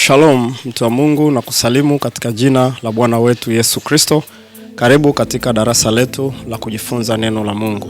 Shalom mtu wa Mungu, na kusalimu katika jina la Bwana wetu Yesu Kristo. Karibu katika darasa letu la kujifunza neno la Mungu.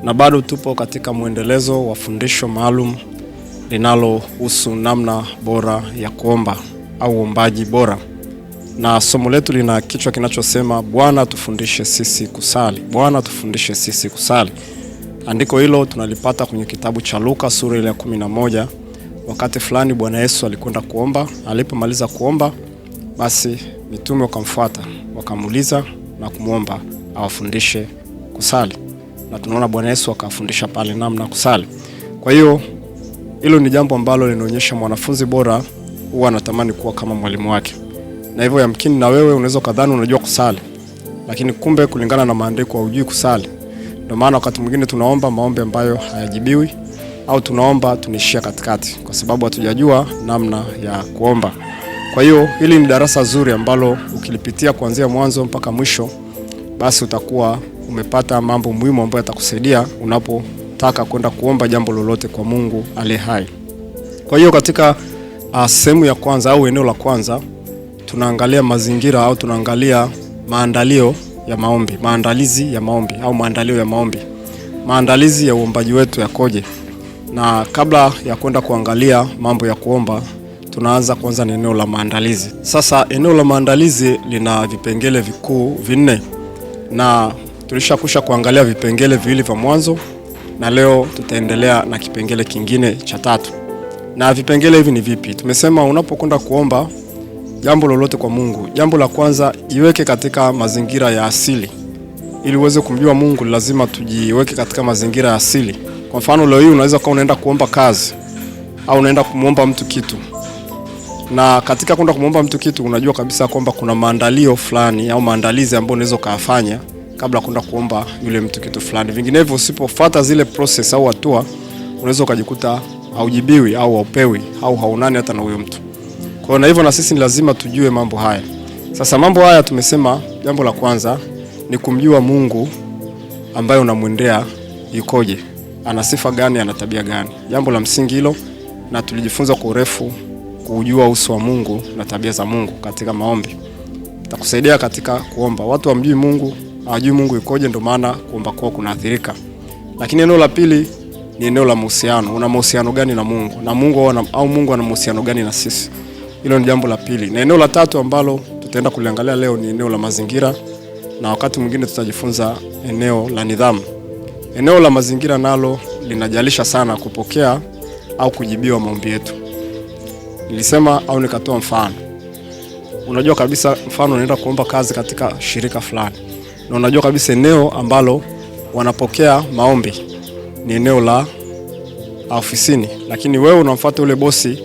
Na bado tupo katika muendelezo wa fundisho maalum linalohusu namna bora ya kuomba au uombaji bora. Na somo letu lina kichwa kinachosema Bwana tufundishe sisi kusali. Bwana tufundishe sisi kusali. Andiko hilo tunalipata kwenye kitabu cha Luka sura ile ya 11. Wakati fulani Bwana Yesu alikwenda kuomba. Alipomaliza kuomba, basi mitume wakamfuata, wakamuuliza na kumuomba awafundishe kusali. Na tunaona Bwana Yesu akafundisha pale namna kusali. Kwa hiyo hilo ni jambo ambalo linaonyesha mwanafunzi bora huwa anatamani kuwa kama mwalimu wake. Na hivyo yamkini na wewe unaweza kadhani unajua kusali, lakini kumbe kulingana na maandiko hujui kusali. Ndio maana wakati mwingine tunaomba maombi ambayo hayajibiwi, au tunaomba tunishia katikati kwa sababu hatujajua namna ya kuomba. Kwa hiyo hili ni darasa zuri ambalo ukilipitia kuanzia mwanzo mpaka mwisho, basi utakuwa umepata mambo muhimu ambayo yatakusaidia unapotaka kwenda kuomba jambo lolote kwa Mungu aliye hai. Kwa hiyo katika sehemu ya kwanza au eneo la kwanza tunaangalia mazingira au tunaangalia maandalio ya maombi, maandalizi ya maombi au maandalio ya maombi. Maandalizi ya uombaji wetu yakoje? Na kabla ya kwenda kuangalia mambo ya kuomba, tunaanza kwanza na eneo la maandalizi. Sasa eneo la maandalizi lina vipengele vikuu vinne, na tulishakusha kuangalia vipengele viwili vya mwanzo, na leo tutaendelea na kipengele kingine cha tatu. Na vipengele hivi ni vipi? Tumesema unapokwenda kuomba jambo lolote kwa Mungu, jambo la kwanza iweke katika mazingira ya asili. Ili uweze kumjua Mungu lazima tujiweke katika mazingira ya asili. Kwa mfano leo hii unaweza kuwa unaenda kuomba kazi au unaenda kumuomba mtu kitu. Na katika kwenda kumuomba mtu kitu unajua kabisa kwamba kuna maandalio fulani au maandalizi ambayo unaweza kufanya kabla kwenda kuomba yule mtu kitu fulani. Vinginevyo usipofuata zile process au hatua, unaweza ukajikuta haujibiwi au haupewi au haunani hata na huyo mtu. Kwa hiyo na hivyo na sisi ni lazima tujue mambo haya. Sasa mambo haya tumesema jambo la kwanza ni kumjua Mungu ambaye unamwendea yukoje. Ana sifa gani, ana tabia gani? Jambo la msingi hilo, na tulijifunza kwa urefu kujua uso wa Mungu na tabia za Mungu katika maombi. Itakusaidia katika kuomba. Watu wamjui Mungu, hawajui Mungu yukoje, ndio maana kuomba kwao kunaathirika. Lakini eneo la pili ni eneo la mahusiano. Una mahusiano gani na Mungu? Na Mungu au Mungu ana mahusiano gani na sisi? Hilo ni jambo la pili. Na eneo la tatu ambalo tutaenda kuliangalia leo ni eneo la mazingira, na wakati mwingine tutajifunza eneo la nidhamu. Eneo la mazingira nalo linajalisha sana kupokea au kujibiwa maombi yetu. Nilisema au nikatoa mfano. Unajua kabisa mfano unaenda kuomba kazi katika shirika fulani, na unajua kabisa eneo ambalo wanapokea maombi ni eneo la ofisini, lakini wewe unamfuata ule bosi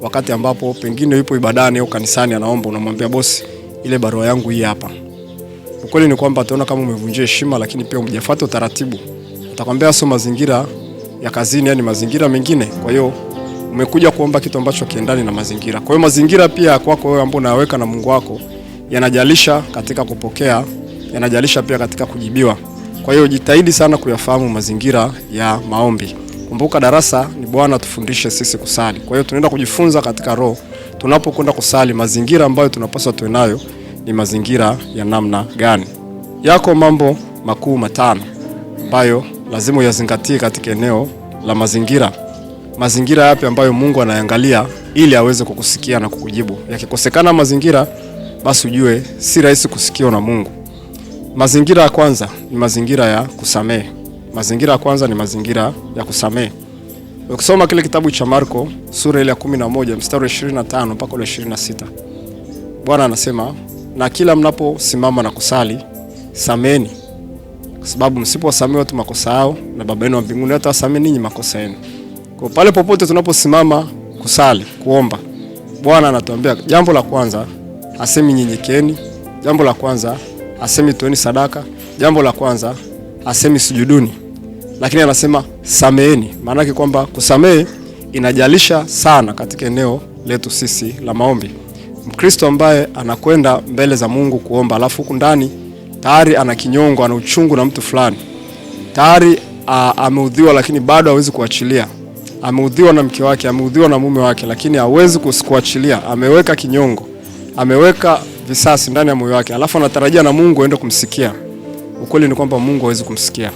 wakati ambapo pengine yupo ibadani au kanisani anaomba, unamwambia bosi, ile barua yangu hii hapa. Ukweli ni kwamba ataona kama umevunjia heshima, lakini pia hujafuata utaratibu. Atakwambia sio mazingira ya kazini, yani mazingira mengine. Kwa hiyo umekuja kuomba kitu ambacho kiendani na mazingira. Kwa hiyo mazingira pia kwako wewe ambao unaweka na Mungu wako yanajalisha katika kupokea, yanajalisha pia katika kujibiwa. Kwa hiyo jitahidi sana kuyafahamu mazingira ya maombi. Kumbuka darasa ni Bwana tufundishe sisi kusali. Kwa hiyo tunaenda kujifunza katika roho tunapokwenda kusali mazingira ambayo tunapaswa tuwe nayo ni mazingira ya namna gani. Yako mambo makuu matano ambayo lazima uyazingatie katika eneo la mazingira. Mazingira yapi ambayo Mungu anaangalia ili aweze kukusikia na kukujibu? Yakikosekana mazingira, basi ujue si rahisi kusikiwa na Mungu. Mazingira ya kwanza ni mazingira ya kusamehe. Mazingira ya kwanza ni mazingira ya kusamehe. Ukisoma kile kitabu cha Marko sura ile ya 11 mstari wa 25 mpaka 26. Bwana anasema, na kila mnaposimama na kusali, sameheni, kwa sababu msipowasamehe watu makosa yao, na Baba yenu wa mbinguni hatawasamehe ninyi makosa yenu. Kwa pale popote tunaposimama kusali, kuomba, Bwana anatuambia jambo la kwanza asemi nyenyekeeni, jambo la kwanza asemi toeni sadaka, jambo la kwanza asemi sujuduni, lakini anasema sameheni. Maana yake kwamba kusamehe inajalisha sana katika eneo letu sisi la maombi. Mkristo ambaye anakwenda mbele za Mungu kuomba, alafu huku ndani tayari ana kinyongo, ana uchungu na mtu fulani, tayari ameudhiwa, lakini bado hawezi kuachilia, ameudhiwa na mke wake, ameudhiwa na mume wake, lakini hawezi kuachilia, ameweka kinyongo, ameweka visasi ndani ya moyo wake, alafu anatarajia na Mungu aende kumsikia. Ukweli ni kwamba Mungu hawezi kumsikia.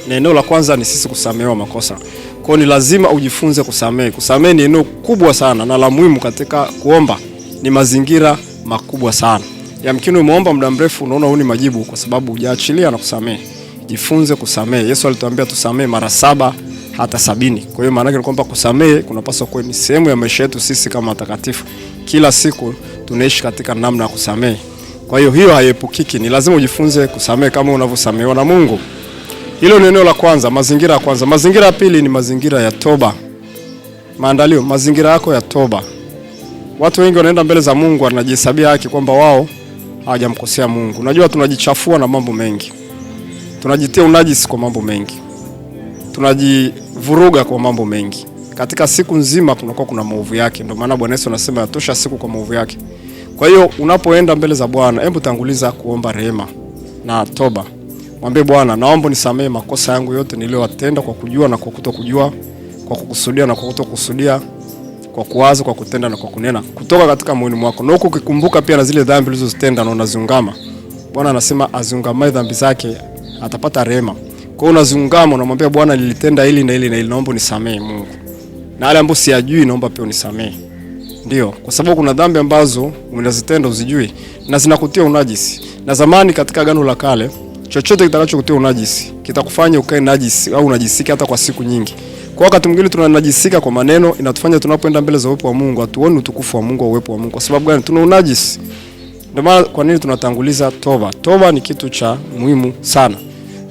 Na eneo la kwanza ni sisi kusamehewa makosa. Kwa hiyo ni lazima ujifunze kusamehe. Kusamehe ni eneo kubwa sana na la muhimu katika kuomba. Ni mazingira makubwa sana. Yamkini umeomba muda mrefu unaona huni majibu kwa sababu hujaachilia na kusamehe. Jifunze kusamehe. Yesu alituambia tusamehe mara 7 hata 70. Kwa hiyo maana yake ni kwamba kusamehe kunapaswa kuwa ni sehemu ya maisha yetu sisi kama watakatifu. Kila siku tunaishi katika namna ya kusamehe. Kwa hiyo haiepukiki. Ni lazima ujifunze kusamehe kama unavyosamehewa na Mungu. Hilo ni eneo la kwanza, mazingira ya kwanza. Mazingira ya pili ni mazingira ya toba. Maandalio, mazingira yako ya toba. Watu wengi wanaenda mbele za Mungu wanajihesabia haki kwamba wao hawajamkosea Mungu. Unajua tunajichafua na mambo mengi. Tunajitia unajisi kwa mambo mengi. Tunajivuruga kwa mambo mengi. Katika siku nzima kunakuwa kuna maovu yake. Ndio maana Bwana Yesu anasema yatosha siku kwa maovu yake. Kwa hiyo unapoenda mbele za Bwana, hebu tanguliza kuomba rehema na toba. Mwambie Bwana, naomba unisamehe makosa yangu yote niliyowatenda kwa kujua na kwa kutokujua, kwa kukusudia na kwa kutokusudia, kwa kuwaza, kwa kutenda na kwa kunena, kutoka katika moyoni mwako. Na huko ukikumbuka pia na zile dhambi ulizozitenda na unaziungama. Bwana anasema aziungamae dhambi zake atapata rehema. Kwa hiyo unaziungama, unamwambia Bwana, nilitenda hili na hili na hili, naomba unisamehe Mungu. Na wale ambao siyajui naomba pia unisamehe. Ndio, kwa sababu kuna dhambi ambazo unazitenda uzijui na zinakutia unajisi. Na zamani katika Agano la Kale, chochote kitakachokutia unajisi kitakufanya ukae najisi au unajisika hata kwa siku nyingi. Kwa wakati mwingine tunanajisika kwa maneno, inatufanya tunapoenda mbele za uwepo wa Mungu hatuoni utukufu wa Mungu au uwepo wa Mungu. Kwa sababu gani? Tuna unajisi. Ndio maana kwa nini tunatanguliza toba? Toba ni kitu cha muhimu sana.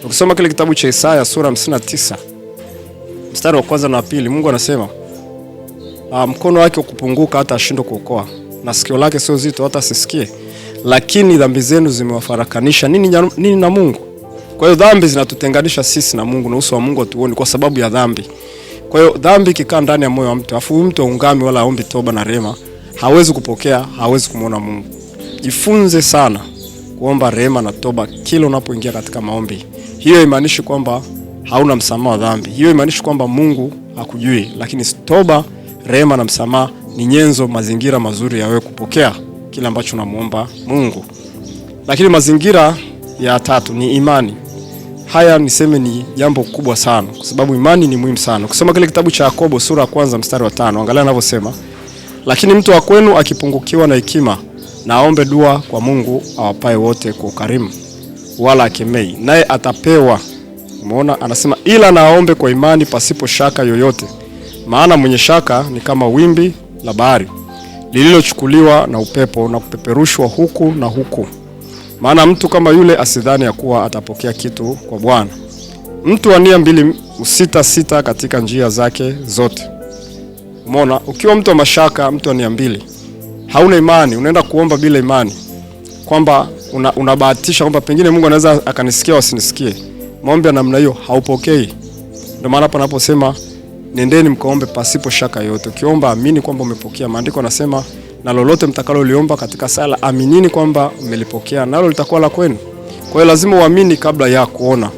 Ukisoma kile kitabu cha Isaya sura 59 mstari wa kwanza na pili, Mungu anasema mkono wake ukupunguka hata ashindwe kuokoa, na sikio lake sio zito hata asisikie, lakini dhambi zenu zimewafarakanisha nini na Mungu. Kwa hiyo dhambi zinatutenganisha sisi na Mungu, na uso wa Mungu hatuoni kwa sababu ya dhambi. Kwa hiyo dhambi ikikaa ndani ya moyo wa mtu, afu mtu aungami wala aombi toba na rehema, hawezi kupokea, hawezi kumuona Mungu. Jifunze sana kuomba rehema na toba kila unapoingia katika maombi. Hiyo haimaanishi kwamba hauna msamaha wa dhambi. Hiyo haimaanishi kwamba Mungu hakujui, lakini toba, rehema na msamaha ni nyenzo, mazingira mazuri ya wewe kupokea kile ambacho unamuomba Mungu. Lakini mazingira ya tatu ni imani. Haya niseme ni jambo kubwa sana kwa sababu imani ni muhimu sana. Ukisoma kile kitabu cha Yakobo sura ya kwanza mstari wa 5, angalia anavyosema, lakini mtu wa kwenu akipungukiwa na hekima, na aombe dua kwa Mungu awapae wote kwa ukarimu, wala akemei, naye atapewa. Umeona, anasema ila na aombe kwa imani pasipo shaka yoyote. Maana mwenye shaka ni kama wimbi la bahari lililochukuliwa na upepo na kupeperushwa huku na huku. Maana mtu kama yule asidhani ya kuwa atapokea kitu kwa Bwana. Mtu wa nia mbili usita katika njia zake zote. Umeona, ukiwa mtu wa mashaka, mtu wa nia mbili, hauna imani, unaenda kuomba bila imani, kwamba unabahatisha kwamba pengine Mungu anaweza akanisikia au asinisikie. Maombi ya namna hiyo haupokei. Ndio maana hapa naposema nendeni mkaombe pasipo shaka yote. Ukiomba amini kwamba umepokea. Maandiko yanasema na lolote mtakaloliomba katika sala aminini kwamba umelipokea nalo litakuwa la kwenu. Kwa hiyo lazima uamini kabla ya kuona.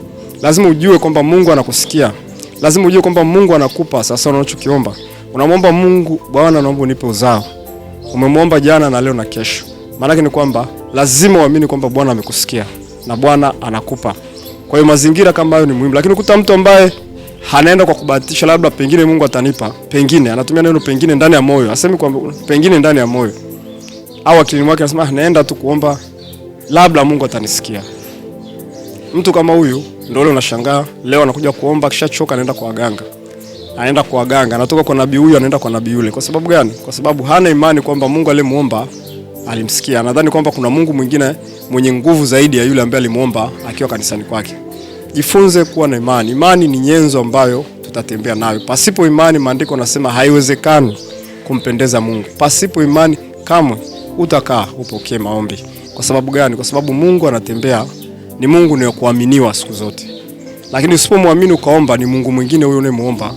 Lazima ujue kwamba Mungu anakusikia. Lazima ujue kwamba Mungu anakupa sasa unachokiomba. Unamwomba Mungu, Bwana naomba unipe uzao. Umemwomba jana na leo na kesho. Maana yake ni kwamba lazima uamini kwamba Bwana amekusikia na Bwana anakupa. Kwa hiyo mazingira kama hayo ni muhimu. Lakini ukuta mtu ambaye hanaenda kwa kubahatisha, labda pengine Mungu atanipa, pengine anatumia neno pengine ndani ya moyo. Asemi kwamba pengine ndani ya moyo. Au akilini mwake anasema naenda tu kuomba labda Mungu atanisikia. Mtu kama huyu ndio leo unashangaa leo anakuja kuomba kisha choka anaenda kwa waganga. Anaenda kwa waganga, anatoka kwa nabii huyu anaenda kwa nabii yule. Kwa sababu gani? Kwa sababu hana imani kwamba Mungu aliyemuomba alimsikia. Anadhani kwamba kuna Mungu mwingine mwenye nguvu zaidi ya yule ambaye alimuomba akiwa kanisani kwake. Jifunze kuwa na imani. Imani ni nyenzo ambayo tutatembea nayo. Pasipo imani, maandiko yanasema haiwezekani kumpendeza Mungu. Pasipo imani kamwe utakaa upokee maombi. Kwa sababu gani? Kwa sababu Mungu anatembea, ni Mungu ni kuaminiwa siku zote. Lakini usipomwamini ukaomba, ni Mungu mwingine huyo unayemuomba.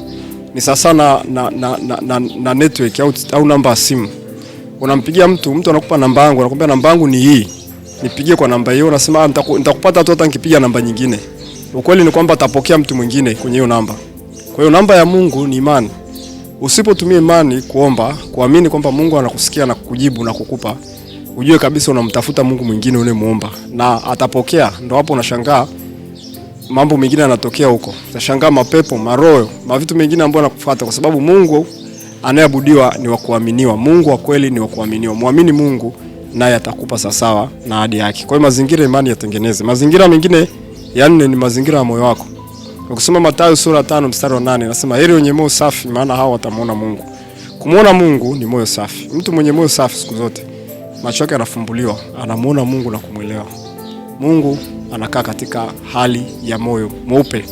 Ni sasa na network au namba ya simu. Unampigia mtu anakupa namba yangu, anakuambia namba yangu ni hii. Nipigie kwa namba hiyo, unasema nitakupata tu hata nikipiga namba nyingine. Ukweli ni kwamba atapokea mtu mwingine kwenye hiyo namba. Kwa hiyo namba ya Mungu ni imani. Usipotumia imani kuomba, kuamini kwamba Mungu anakusikia na kukujibu na kukupa, ujue kabisa unamtafuta Mungu mwingine unayemuomba na atapokea. Ndio hapo unashangaa mambo mengine yanatokea huko. Utashangaa mapepo, maroho, vitu mengine ambayo yanakufuata, kwa sababu Mungu anayeabudiwa ni wa kuaminiwa. Mungu wa kweli ni wa kuaminiwa. Muamini Mungu naye atakupa sawasawa na ahadi yake. Kwa hiyo mazingira imani yatengeneze. Mazingira mengine ya nne ni mazingira ya moyo wako. Ukisoma Mathayo sura 5 mstari wa 8 nasema heri wenye moyo safi, maana hao watamuona Mungu. Kumuona Mungu ni moyo safi. Mtu mwenye moyo safi siku zote macho yake yanafumbuliwa, anamuona Mungu na kumuelewa. Mungu anakaa katika hali ya moyo mweupe.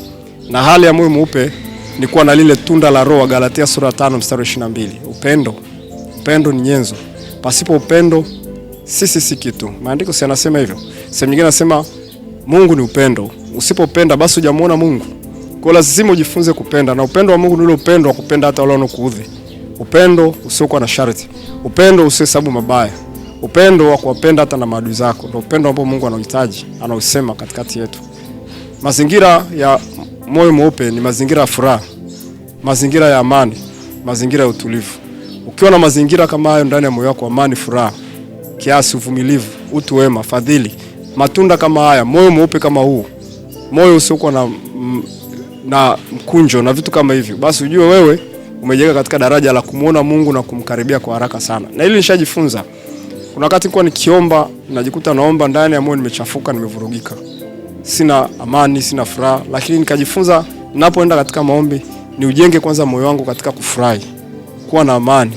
Na hali ya moyo mweupe ni kuwa na lile tunda la Roho, Galatia sura 5 mstari wa 22. Upendo. Upendo ni nyenzo. Pasipo upendo sisi si kitu. Maandiko si yanasema hivyo. Sehemu nyingine nasema Mungu ni upendo. Usipopenda basi hujamuona Mungu. Kwa lazima ujifunze kupenda, na upendo wa Mungu ni ule upendo wa kupenda hata wale wanaokuudhi. Upendo usiokuwa na sharti. Upendo usihesabu mabaya. Upendo wa kuwapenda hata na maadui zako. Ndio upendo ambao Mungu anahitaji, anausema katikati yetu. Mazingira ya moyo mweupe ni mazingira ya furaha, mazingira ya amani, mazingira ya utulivu. Ukiwa na mazingira kama hayo ndani ya moyo wako, amani, furaha, kiasi, uvumilivu, utu wema, fadhili, matunda kama haya, moyo mweupe kama huu, moyo usiokuwa na mkunjo na vitu kama hivyo, basi ujue wewe umejenga katika daraja la kumuona Mungu na kumkaribia kwa haraka sana. Na hili nishajifunza. Kuna wakati kwa nikiomba najikuta naomba ndani ya moyo nimechafuka, nimevurugika. Sina amani, sina furaha, lakini nikajifunza ninapoenda katika maombi ni ujenge kwanza moyo wangu katika kufurahi, kuwa na amani,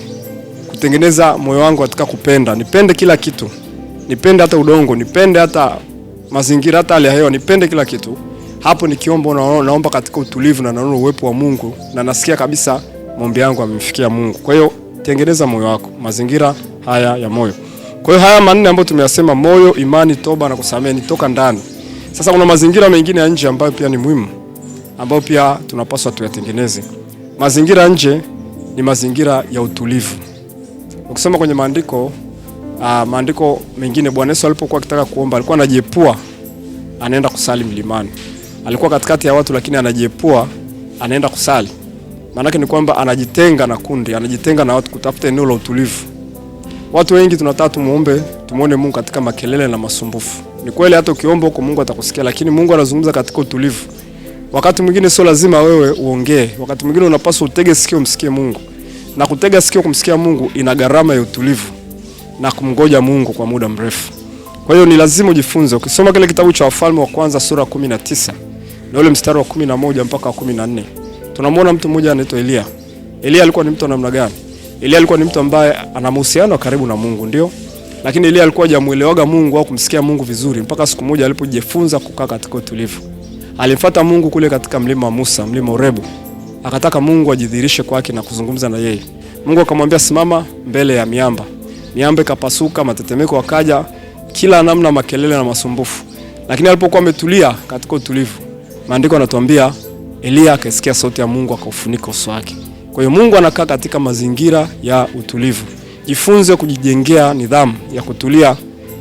kutengeneza moyo wangu katika kupenda. Nipende kila kitu. Nipende hata udongo, nipende hata mazingira, hata hali ya hewa, nipende kila kitu. Hapo nikiomba naomba katika utulivu na naona uwepo wa Mungu na nasikia kabisa maombi yangu yamemfikia Mungu. Kwa hiyo tengeneza moyo wako, mazingira haya ya moyo. Kwa hiyo haya manne ambayo tumeyasema, moyo, imani, toba na kusamehe, ni toka ndani. Sasa kuna mazingira mengine ya nje ambayo pia ni muhimu, ambayo pia tunapaswa tuyatengeneze. Mazingira nje ni mazingira ya utulivu. Ukisoma kwenye maandiko mengine, Bwana Yesu alipokuwa akitaka kuomba alikuwa anajiepua, anaenda kusali mlimani. Alikuwa katikati ya watu lakini anajiepua, anaenda kusali. Maana yake ni kwamba anajitenga na kundi, anajitenga na watu, kutafuta eneo la utulivu. Watu wengi tunataka tumuone Mungu katika makelele na masumbufu. Ni kweli hata ukiomba huko Mungu atakusikia, lakini Mungu anazungumza katika utulivu. Wakati mwingine sio lazima wewe uongee. Wakati mwingine unapaswa utege sikio umsikie Mungu. Na kutega sikio kumsikia Mungu ina gharama ya utulivu na kumngoja Mungu kwa muda mrefu. Kwa hiyo ni lazima ujifunze. Ukisoma kile kitabu cha Wafalme wa kwanza sura 19 na ule mstari wa 11 mpaka 14, tunamwona mtu mmoja anaitwa Elia. Elia alikuwa ni mtu wa namna gani? Elia alikuwa ni mtu ambaye ana mahusiano karibu na Mungu, ndio. Lakini Elia alikuwa hajamuelewaga Mungu au kumsikia Mungu vizuri mpaka siku moja alipojifunza kukaa katika utulivu. Alimfuata Mungu kule katika mlima wa Musa, mlima Horebu. Akataka Mungu ajidhihirishe kwake na kuzungumza na yeye. Mungu akamwambia simama mbele ya miamba. Miamba ikapasuka, matetemeko akaja, kila namna makelele na masumbufu. Lakini alipokuwa ametulia katika utulivu, maandiko yanatuambia Elia akasikia sauti ya Mungu akaufunika uso wake. Kwa hiyo Mungu anakaa katika mazingira ya utulivu. Jifunze kujijengea nidhamu ya kutulia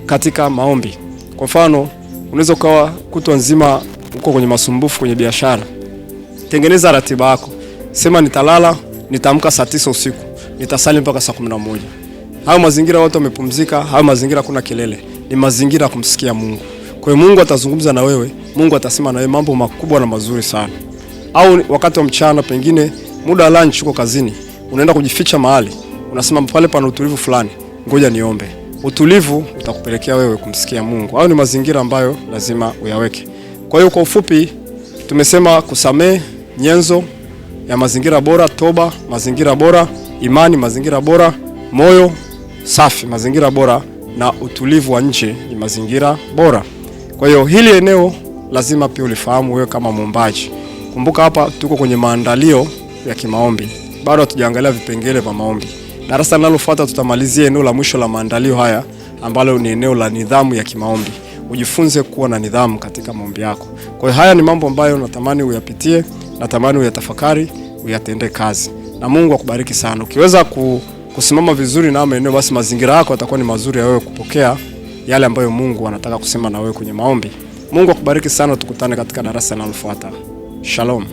katika maombi. Kwa mfano, unaweza ukawa kutwa nzima uko kwenye masumbufu kwenye biashara. Tengeneza ratiba yako. Sema nitalala, nitaamka saa 9 usiku, nitasali mpaka saa 11. Hayo mazingira watu wamepumzika, hayo mazingira kuna kelele. Ni mazingira kumsikia Mungu. Kwa hiyo Mungu atazungumza na wewe, Mungu atasema na wewe mambo makubwa na mazuri sana. Au wakati wa mchana pengine muda wa lunch uko kazini, unaenda kujificha mahali, unasema pale pana utulivu fulani, ngoja niombe. Utulivu utakupelekea wewe kumsikia Mungu. Hayo ni mazingira ambayo lazima uyaweke. Kwa hiyo kwa ufupi tumesema kusamehe, nyenzo ya mazingira bora, toba, mazingira bora, imani, mazingira bora, moyo safi, mazingira bora, na utulivu wa nje ni mazingira bora. Kwa hiyo hili eneo lazima pia ulifahamu wewe kama muombaji. Kumbuka hapa tuko kwenye maandalio ya kimaombi. Bado hatujaangalia vipengele vya maombi. Darasa linalofuata tutamalizia eneo la mwisho la maandalio haya ambalo ni eneo la nidhamu ya kimaombi. Ujifunze kuwa na nidhamu katika maombi yako. Kwa hiyo haya ni mambo ambayo natamani uyapitie, natamani uyatafakari, uyatende kazi. Na Mungu akubariki sana. Ukiweza kusimama vizuri na maeneo, basi mazingira yako yatakuwa ni mazuri ya wewe kupokea yale ambayo Mungu anataka kusema na wewe kwenye maombi. Mungu akubariki sana, tukutane katika darasa linalofuata. Shalom.